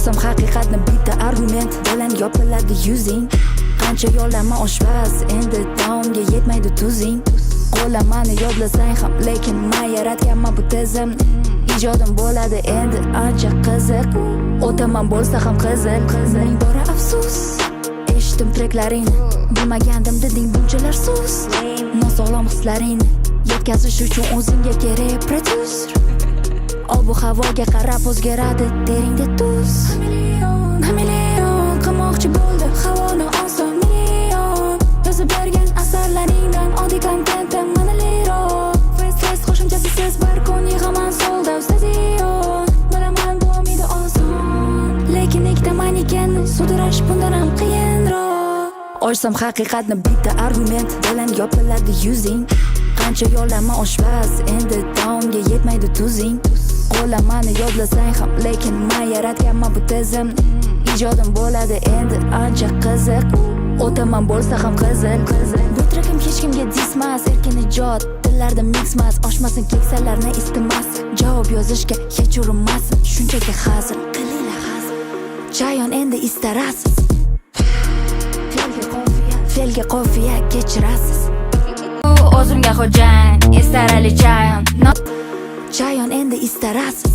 Ochsam haqiqatni bitta argument bilan yopiladi yuzing. Qancha yo'lama oshpaz, endi taomga yetmaydi tuzing. Qo'lamani yodlasang ham, lekin men yaratganman bu tizimni. Ijodim bo'ladi endi ancha qiziq. O'taman bo'lsa ham qizil. Ming bora afsus, eshitdim treklaringni. Bilmagandim deding bunchalar sus. Nosog'lom hislaringni yetkazish uchun o'zingga kerak prodyuser. Ob havoga qarab o'zgaradi teringda tuz. Million qilmoqchi bo'ldi havoni oson million. Yozib bergan asarlaringdan oddiy kontentim mana liron. Fest qo'shimchasi siz bir kun yig'aman sold out stadion. Bilaman bu umidi oson, lekin ikkita manikenni sudirash bundan ham qiyinroq. Ochsam haqiqatni bitta argument bilan yopiladi yuzing. Qancha yo'lama oshpaz, endi taomga yetmaydi tuzing. Qo'lamani yodlasang ham, lekin men yaratganman bu tizimni. Ijodim bo'ladi endi ancha qiziq. O'taman bo'lsa ham qizil. Bu trekim hech kimga dismas, erkin ijod, tillarda mixmas, oshmasin keksalarni istamas. Javob yozishga hech urinmasin, shunchaki hazil. Qilinglar hazil. Chayon endi istarasiz. Felga qofiya kechirasiz. O'zimga xo'jayin, istarali chayon. Chayon endi istarasiz.